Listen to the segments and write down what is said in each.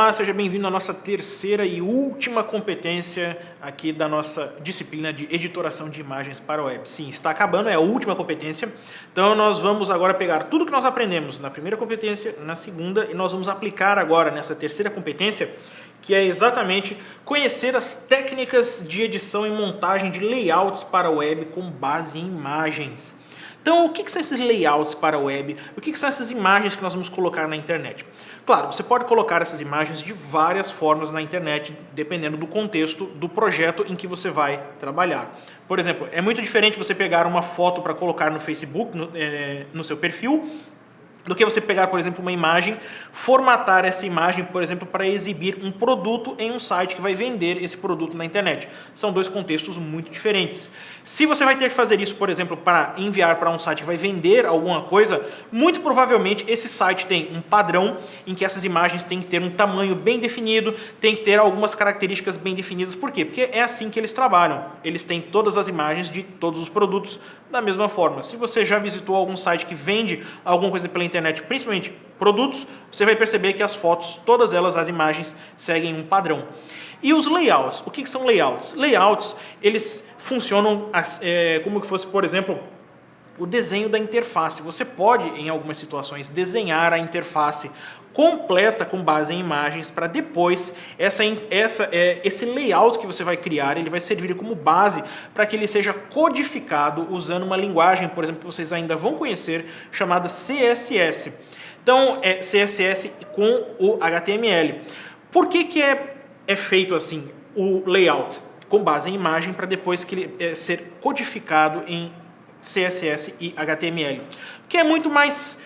Olá, seja bem-vindo à nossa terceira e última competência aqui da nossa disciplina de editoração de imagens para a web. Sim, está acabando, é a última competência. Então nós vamos agora pegar tudo que nós aprendemos na primeira competência, na segunda, e nós vamos aplicar agora nessa terceira competência, que é exatamente conhecer as técnicas de edição e montagem de layouts para a web com base em imagens. Então, o que são esses layouts para a web? O que são essas imagens que nós vamos colocar na internet? Claro, você pode colocar essas imagens de várias formas na internet, dependendo do contexto do projeto em que você vai trabalhar. Por exemplo, é muito diferente você pegar uma foto para colocar no Facebook, no seu perfil, do que você pegar, por exemplo, uma imagem, formatar essa imagem, por exemplo, para exibir um produto em um site que vai vender esse produto na internet. São dois contextos muito diferentes. Se você vai ter que fazer isso, por exemplo, para enviar para um site que vai vender alguma coisa, muito provavelmente esse site tem um padrão em que essas imagens têm que ter um tamanho bem definido, tem que ter algumas características bem definidas. Por quê? Porque é assim que eles trabalham. Eles têm todas as imagens de todos os produtos da mesma forma. Se você já visitou algum site que vende alguma coisa pela internet, principalmente produtos, você vai perceber que as fotos, todas elas, as imagens, seguem um padrão. E os layouts, o que são layouts? Layouts, eles funcionam como que fosse, por exemplo, o desenho da interface. Você pode, em algumas situações, desenhar a interface completa com base em imagens para depois esse layout que você vai criar, ele vai servir como base para que ele seja codificado usando uma linguagem, por exemplo, que vocês ainda vão conhecer, chamada CSS. Então, é CSS com o HTML. Por que é feito assim o layout? Com base em imagem para depois que ele ser codificado em CSS e HTML. Porque é muito mais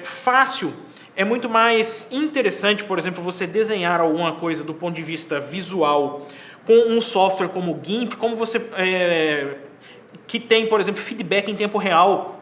fácil, é muito mais interessante, por exemplo, você desenhar alguma coisa do ponto de vista visual com um software como o GIMP, como você que tem, por exemplo, feedback em tempo real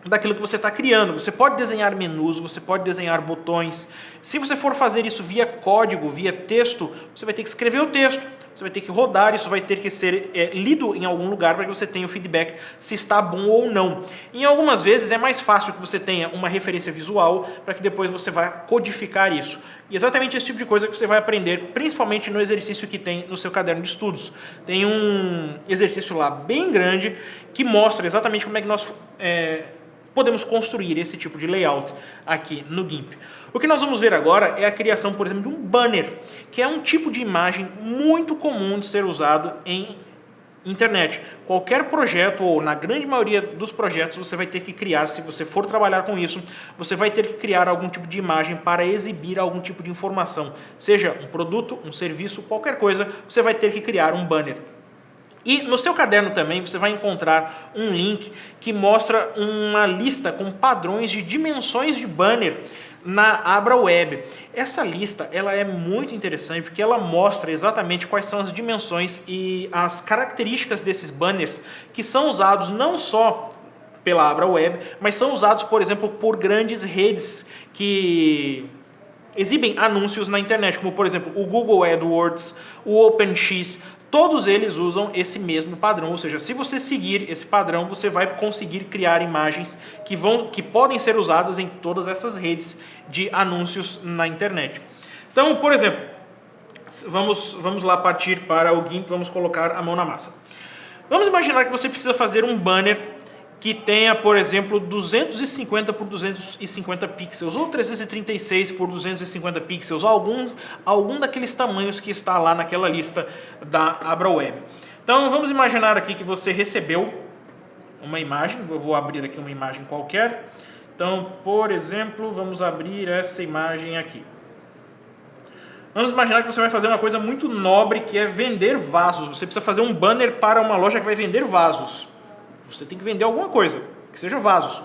daquilo que você está criando. Você pode desenhar menus, você pode desenhar botões. Se você for fazer isso via código, via texto, você vai ter que escrever o texto, você vai ter que rodar, isso vai ter que ser lido em algum lugar para que você tenha o feedback se está bom ou não. Em algumas vezes é mais fácil que você tenha uma referência visual para que depois você vá codificar isso. E exatamente esse tipo de coisa que você vai aprender, principalmente no exercício que tem no seu caderno de estudos. Tem um exercício lá bem grande que mostra exatamente como é que nós podemos construir esse tipo de layout aqui no GIMP. O que nós vamos ver agora é a criação, por exemplo, de um banner, que é um tipo de imagem muito comum de ser usado em internet. Qualquer projeto, ou na grande maioria dos projetos, você vai ter que criar, se você for trabalhar com isso, você vai ter que criar algum tipo de imagem para exibir algum tipo de informação. Seja um produto, um serviço, qualquer coisa, você vai ter que criar um banner. E no seu caderno também você vai encontrar um link que mostra uma lista com padrões de dimensões de banner na Abra Web. Essa lista ela é muito interessante porque ela mostra exatamente quais são as dimensões e as características desses banners que são usados não só pela Abra Web, mas são usados, por exemplo, por grandes redes que exibem anúncios na internet, como por exemplo o Google AdWords, o OpenX. Todos eles usam esse mesmo padrão, ou seja, se você seguir esse padrão, você vai conseguir criar imagens que podem ser usadas em todas essas redes de anúncios na internet. Então, por exemplo, vamos lá partir para o GIMP, vamos colocar a mão na massa. Vamos imaginar que você precisa fazer um banner que tenha, por exemplo, 250 por 250 pixels, ou 336 por 250 pixels, ou algum daqueles tamanhos que está lá naquela lista da Abra Web. Então, vamos imaginar aqui que você recebeu uma imagem, eu vou abrir aqui uma imagem qualquer. Então, por exemplo, vamos abrir essa imagem aqui. Vamos imaginar que você vai fazer uma coisa muito nobre, que é vender vasos. Você precisa fazer um banner para uma loja que vai vender vasos. Você tem que vender alguma coisa, que seja vasos.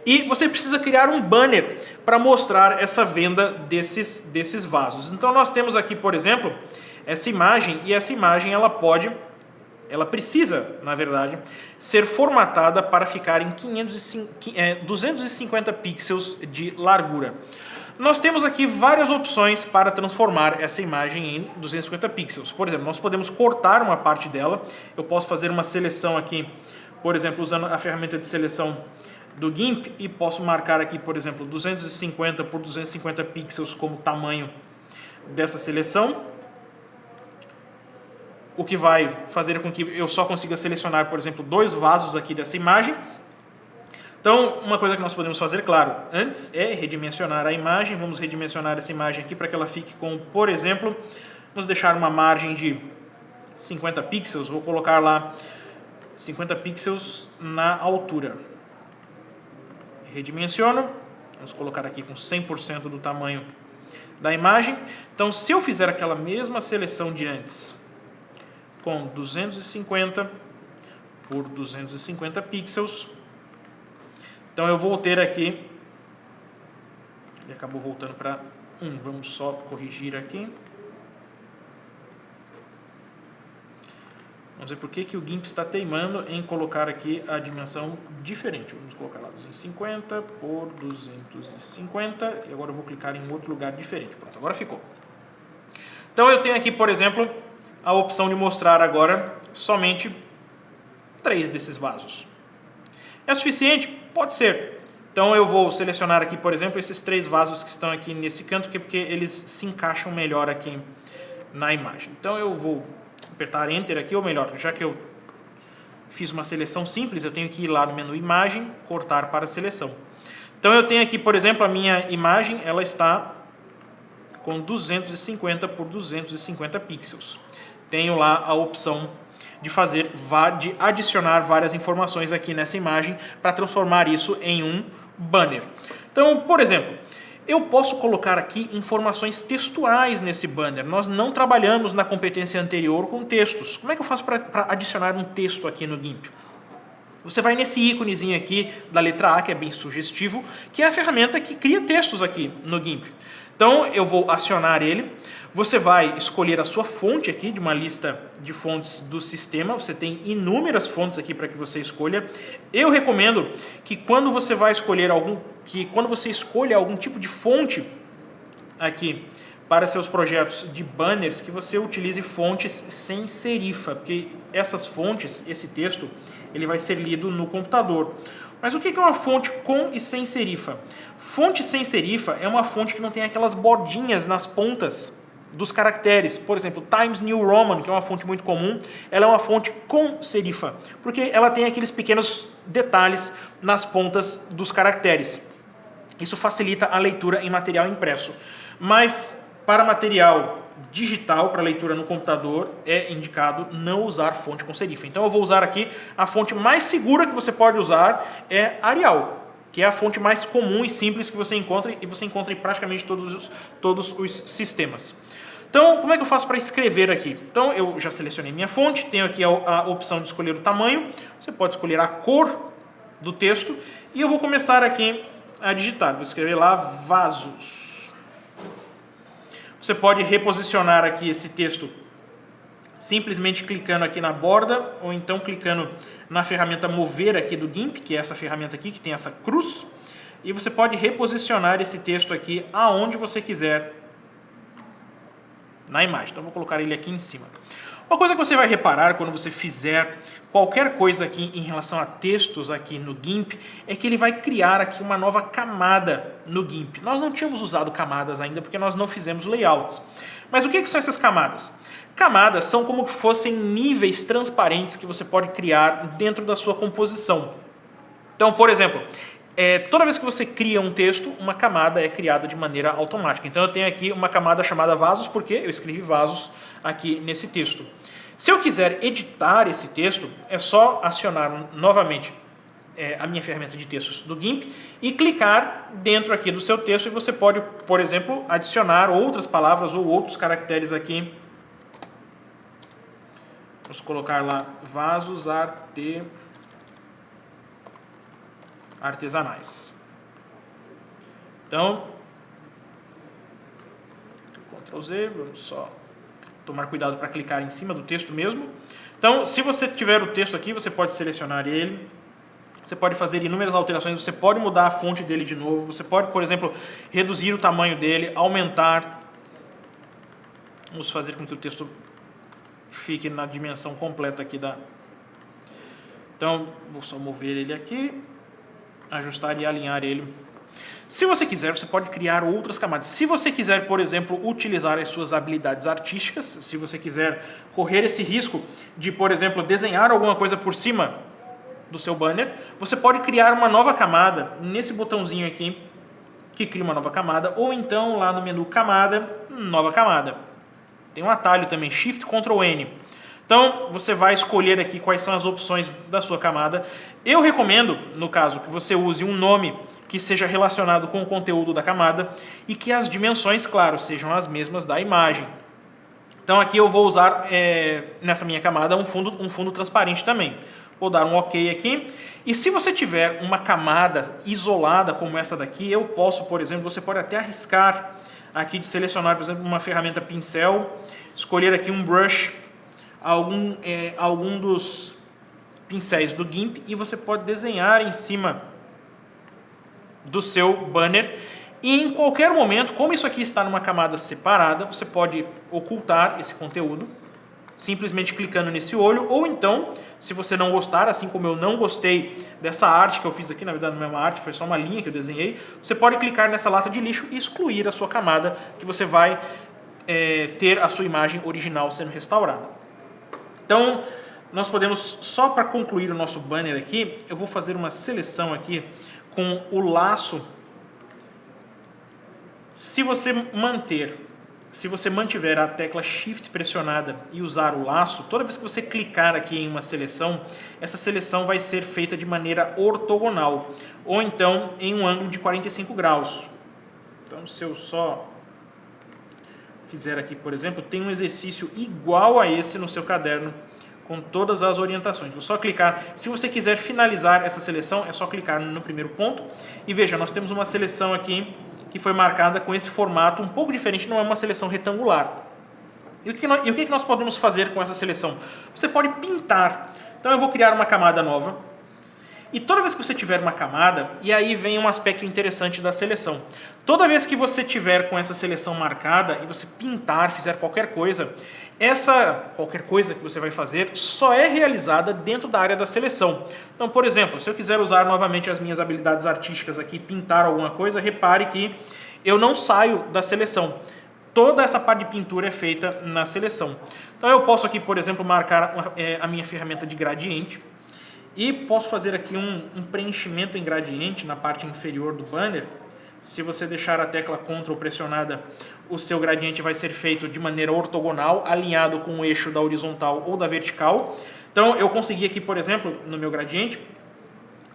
E você precisa criar um banner para mostrar essa venda desses vasos. Então nós temos aqui, por exemplo, essa imagem, e essa imagem ela precisa, na verdade, ser formatada para ficar em 250 pixels de largura. Nós temos aqui várias opções para transformar essa imagem em 250 pixels. Por exemplo, nós podemos cortar uma parte dela. Eu posso fazer uma seleção aqui, por exemplo, usando a ferramenta de seleção do GIMP, e posso marcar aqui, por exemplo, 250 por 250 pixels como tamanho dessa seleção, o que vai fazer com que eu só consiga selecionar, por exemplo, 2 vasos aqui dessa imagem. Então, uma coisa que nós podemos fazer, claro, antes é redimensionar a imagem. Vamos redimensionar essa imagem aqui para que ela fique com, por exemplo, vamos deixar uma margem de 50 pixels, vou colocar lá 50 pixels na altura. Redimensiono, vamos colocar aqui com 100% do tamanho da imagem. Então, se eu fizer aquela mesma seleção de antes, com 250 por 250 pixels, então eu vou ter aqui, ele acabou voltando para 1, vamos só corrigir aqui. Vamos ver por que o GIMP está teimando em colocar aqui a dimensão diferente. Vamos colocar lá 250 por 250 e agora eu vou clicar em outro lugar diferente. Pronto, agora ficou. Então eu tenho aqui, por exemplo, a opção de mostrar agora somente 3 desses vasos. É suficiente? Pode ser. Então eu vou selecionar aqui, por exemplo, esses 3 vasos que estão aqui nesse canto, porque eles se encaixam melhor aqui na imagem. Então eu vou apertar Enter aqui, ou melhor, já que eu fiz uma seleção simples, eu tenho que ir lá no menu Imagem, cortar para seleção. Então eu tenho aqui, por exemplo, a minha imagem, ela está com 250 por 250 pixels. Tenho lá a opção de adicionar várias informações aqui nessa imagem para transformar isso em um banner. Então, por exemplo, eu posso colocar aqui informações textuais nesse banner. Nós não trabalhamos na competência anterior com textos. Como é que eu faço para adicionar um texto aqui no GIMP? Você vai nesse íconezinho aqui da letra A, que é bem sugestivo, que é a ferramenta que cria textos aqui no GIMP. Então eu vou acionar ele. Você vai escolher a sua fonte aqui de uma lista de fontes do sistema. Você tem inúmeras fontes aqui para que você escolha. Eu recomendo que quando você vai escolher escolha algum tipo de fonte aqui para seus projetos de banners, que você utilize fontes sem serifa, porque essas fontes, esse texto, ele vai ser lido no computador. Mas o que é uma fonte com e sem serifa? Fonte sem serifa é uma fonte que não tem aquelas bordinhas nas pontas dos caracteres. Por exemplo, Times New Roman, que é uma fonte muito comum, ela é uma fonte com serifa, porque ela tem aqueles pequenos detalhes nas pontas dos caracteres. Isso facilita a leitura em material impresso. Mas para material digital, para leitura no computador, é indicado não usar fonte com serifa. Então eu vou usar aqui a fonte mais segura que você pode usar, é Arial, que é a fonte mais comum e simples que você encontra, e você encontra em praticamente todos os sistemas. Então, como é que eu faço para escrever aqui? Então, eu já selecionei minha fonte, tenho aqui a opção de escolher o tamanho, você pode escolher a cor do texto, e eu vou começar aqui a digitar. Vou escrever lá vasos. Você pode reposicionar aqui esse texto simplesmente clicando aqui na borda, ou então clicando na ferramenta mover aqui do GIMP, que é essa ferramenta aqui, que tem essa cruz, e você pode reposicionar esse texto aqui aonde você quiser na imagem. Então, eu vou colocar ele aqui em cima. Uma coisa que você vai reparar quando você fizer qualquer coisa aqui em relação a textos aqui no GIMP é que ele vai criar aqui uma nova camada no GIMP. Nós não tínhamos usado camadas ainda porque nós não fizemos layouts. Mas o que são essas camadas? Camadas são como que fossem níveis transparentes que você pode criar dentro da sua composição. Então, por exemplo, toda vez que você cria um texto, uma camada é criada de maneira automática. Então eu tenho aqui uma camada chamada vasos, porque eu escrevi vasos aqui nesse texto. Se eu quiser editar esse texto, é só acionar novamente a minha ferramenta de textos do GIMP e clicar dentro aqui do seu texto, e você pode, por exemplo, adicionar outras palavras ou outros caracteres aqui. Vamos colocar lá vasos artesanais. Então, Ctrl Z, vamos só tomar cuidado para clicar em cima do texto mesmo. Então, se você tiver o texto aqui, você pode selecionar ele, você pode fazer inúmeras alterações, você pode mudar a fonte dele de novo, você pode, por exemplo, reduzir o tamanho dele, aumentar. Vamos fazer com que o texto fique na dimensão completa aqui da... Então, vou só mover ele aqui, ajustar e alinhar ele Se você quiser, você pode criar outras camadas. Se você quiser, por exemplo, utilizar as suas habilidades artísticas, se você quiser correr esse risco de, por exemplo, desenhar alguma coisa por cima do seu banner, você pode criar uma nova camada nesse botãozinho aqui, que cria uma nova camada, ou então lá no menu camada, nova camada. Tem um atalho também, Shift Ctrl N. Então você vai escolher aqui quais são as opções da sua camada. Eu recomendo, no caso, que você use um nome que seja relacionado com o conteúdo da camada e que as dimensões, claro, sejam as mesmas da imagem. Então aqui eu vou usar, nessa minha camada, um fundo transparente também. Vou dar um OK aqui. E se você tiver uma camada isolada como essa daqui, eu posso, por exemplo, você pode até arriscar aqui de selecionar, por exemplo, uma ferramenta pincel, escolher aqui um brush, algum dos pincéis do GIMP, e você pode desenhar em cima do seu banner. E em qualquer momento, como isso aqui está numa camada separada, você pode ocultar esse conteúdo simplesmente clicando nesse olho, ou então, se você não gostar, assim como eu não gostei dessa arte que eu fiz aqui, na verdade não é uma arte, foi só uma linha que eu desenhei, você pode clicar nessa lata de lixo e excluir a sua camada, que você vai ter a sua imagem original sendo restaurada. Então, nós podemos, só para concluir o nosso banner aqui, eu vou fazer uma seleção aqui com o laço. Se você mantiver a tecla Shift pressionada e usar o laço, toda vez que você clicar aqui em uma seleção, essa seleção vai ser feita de maneira ortogonal, ou então em um ângulo de 45 graus. Então, se eu só fizer aqui, por exemplo, tem um exercício igual a esse no seu caderno, com todas as orientações. Vou só clicar. Se você quiser finalizar essa seleção, é só clicar no primeiro ponto. E veja, nós temos uma seleção aqui que foi marcada com esse formato um pouco diferente, não é uma seleção retangular. E o que nós podemos fazer com essa seleção? Você pode pintar. Então eu vou criar uma camada nova. E toda vez que você tiver uma camada, e aí vem um aspecto interessante da seleção. Toda vez que você tiver com essa seleção marcada e você pintar, fizer qualquer coisa, qualquer coisa que você vai fazer só é realizada dentro da área da seleção. Então, por exemplo, se eu quiser usar novamente as minhas habilidades artísticas aqui, pintar alguma coisa, repare que eu não saio da seleção. Toda essa parte de pintura é feita na seleção. Então eu posso aqui, por exemplo, marcar a minha ferramenta de gradiente e posso fazer aqui um preenchimento em gradiente na parte inferior do banner. Se você deixar a tecla Ctrl pressionada, o seu gradiente vai ser feito de maneira ortogonal, alinhado com o eixo da horizontal ou da vertical. Então eu consegui aqui, por exemplo, no meu gradiente,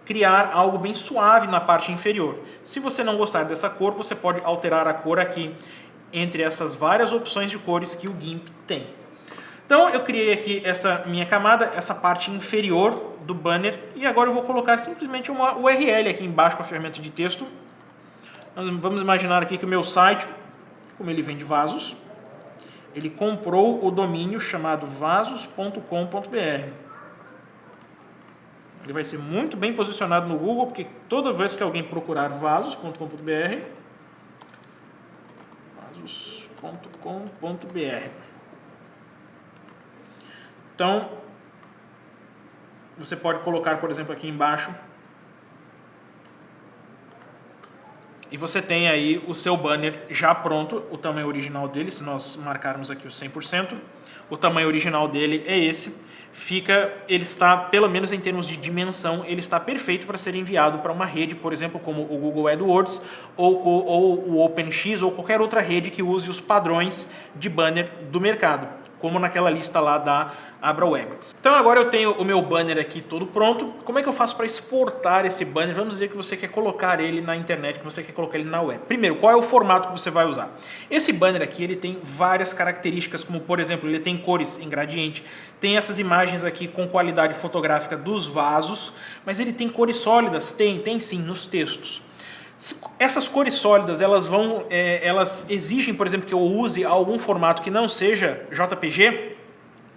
criar algo bem suave na parte inferior. Se você não gostar dessa cor, você pode alterar a cor aqui, entre essas várias opções de cores que o GIMP tem. Então eu criei aqui essa minha camada, essa parte inferior do banner, e agora eu vou colocar simplesmente uma URL aqui embaixo com a ferramenta de texto. Vamos imaginar aqui que o meu site, como ele vende vasos, ele comprou o domínio chamado vasos.com.br. Ele vai ser muito bem posicionado no Google, porque toda vez que alguém procurar vasos.com.br, vasos.com.br. Então, você pode colocar, por exemplo, aqui embaixo, e você tem aí o seu banner já pronto, o tamanho original dele, se nós marcarmos aqui o 100%, o tamanho original dele é esse. Ele está, pelo menos em termos de dimensão, ele está perfeito para ser enviado para uma rede, por exemplo, como o Google AdWords, ou o OpenX, ou qualquer outra rede que use os padrões de banner do mercado, como naquela lista lá da AbraWeb. Então agora eu tenho o meu banner aqui todo pronto. Como é que eu faço para exportar esse banner? Vamos dizer que você quer colocar ele na internet, que você quer colocar ele na web. Primeiro, qual é o formato que você vai usar? Esse banner aqui, ele tem várias características, como por exemplo, ele tem cores em gradiente, tem essas imagens aqui com qualidade fotográfica dos vasos, mas ele tem cores sólidas? Tem sim, nos textos. Essas cores sólidas, elas exigem, por exemplo, que eu use algum formato que não seja JPG.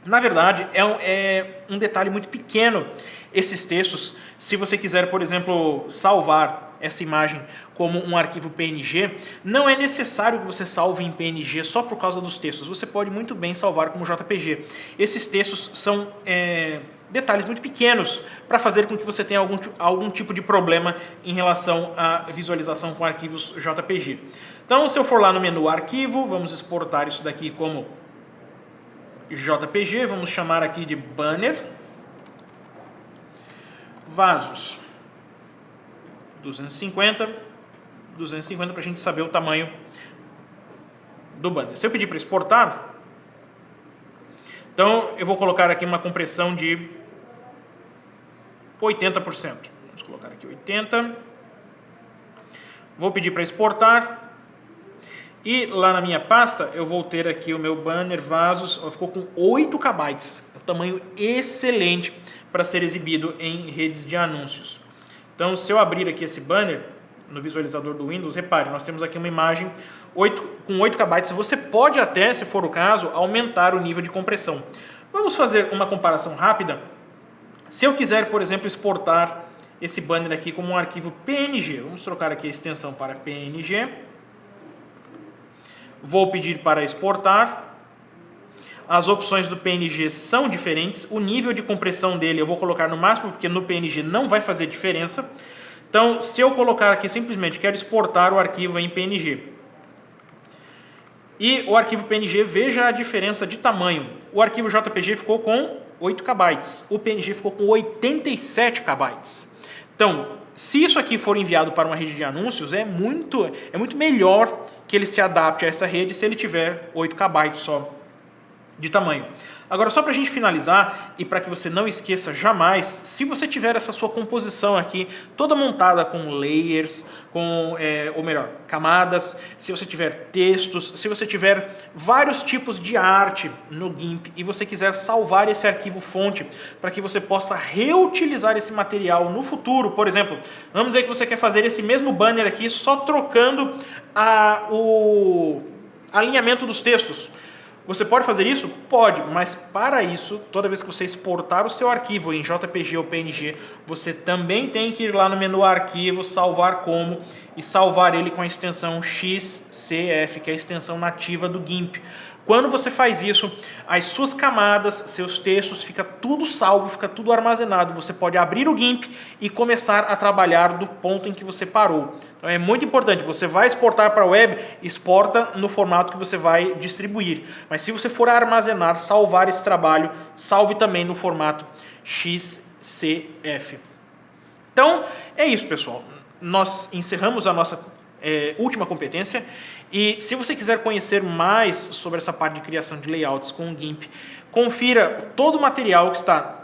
Na verdade, é um detalhe muito pequeno esses textos. Se você quiser, por exemplo, salvar essa imagem como um arquivo PNG, não é necessário que você salve em PNG só por causa dos textos. Você pode muito bem salvar como JPG. Esses textos são detalhes muito pequenos para fazer com que você tenha algum tipo de problema em relação à visualização com arquivos JPG. Então, se eu for lá no menu Arquivo, vamos exportar isso daqui como JPG, vamos chamar aqui de banner, vasos, 250 para a gente saber o tamanho do banner. Se eu pedir para exportar, então eu vou colocar aqui uma compressão de 80%. Vamos colocar aqui 80%. Vou pedir para exportar. E lá na minha pasta eu vou ter aqui o meu banner vasos, ficou com 8 KB, um tamanho excelente para ser exibido em redes de anúncios. Então, se eu abrir aqui esse banner no visualizador do Windows, repare, nós temos aqui uma imagem com 8 KB. Você pode até, se for o caso, aumentar o nível de compressão. Vamos fazer uma comparação rápida. Se eu quiser, por exemplo, exportar esse banner aqui como um arquivo PNG, vamos trocar aqui a extensão para PNG. Vou pedir para exportar. As opções do PNG são diferentes. O nível de compressão dele eu vou colocar no máximo, porque no PNG não vai fazer diferença. Então, se eu colocar aqui simplesmente, quero exportar o arquivo em PNG. E o arquivo PNG, veja a diferença de tamanho. O arquivo JPG ficou com 8 KB. O PNG ficou com 87 KB. Então, se isso aqui for enviado para uma rede de anúncios, é muito melhor que ele se adapte a essa rede se ele tiver 8 KB só de tamanho. Agora, só para a gente finalizar e para que você não esqueça jamais, se você tiver essa sua composição aqui toda montada com layers, ou melhor, camadas, se você tiver textos, se você tiver vários tipos de arte no GIMP e você quiser salvar esse arquivo fonte para que você possa reutilizar esse material no futuro, por exemplo, vamos dizer que você quer fazer esse mesmo banner aqui só trocando o alinhamento dos textos. Você pode fazer isso? Pode, mas para isso, toda vez que você exportar o seu arquivo em JPG ou PNG, você também tem que ir lá no menu Arquivo, Salvar Como, e salvar ele com a extensão XCF, que é a extensão nativa do GIMP. Quando você faz isso, as suas camadas, seus textos, fica tudo salvo, fica tudo armazenado. Você pode abrir o GIMP e começar a trabalhar do ponto em que você parou. Então é muito importante, você vai exportar para a web, exporta no formato que você vai distribuir. Mas se você for armazenar, salvar esse trabalho, salve também no formato XCF. Então é isso, pessoal. Nós encerramos a nossa última competência. E se você quiser conhecer mais sobre essa parte de criação de layouts com o GIMP, confira todo o material que está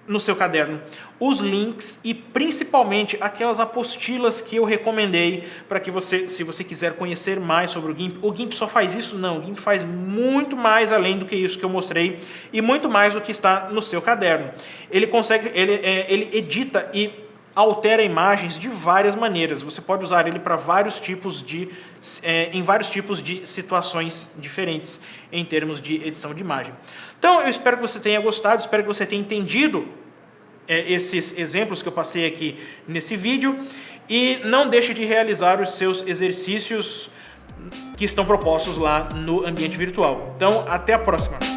no seu caderno, os links e principalmente aquelas apostilas que eu recomendei para que você, se você quiser conhecer mais sobre o GIMP só faz isso? Não, o GIMP faz muito mais além do que isso que eu mostrei e muito mais do que está no seu caderno. Ele edita e altera imagens de várias maneiras. Você pode usar ele para em vários tipos de situações diferentes em termos de edição de imagem. Então, eu espero que você tenha gostado, espero que você tenha entendido esses exemplos que eu passei aqui nesse vídeo e não deixe de realizar os seus exercícios que estão propostos lá no ambiente virtual. Então, até a próxima!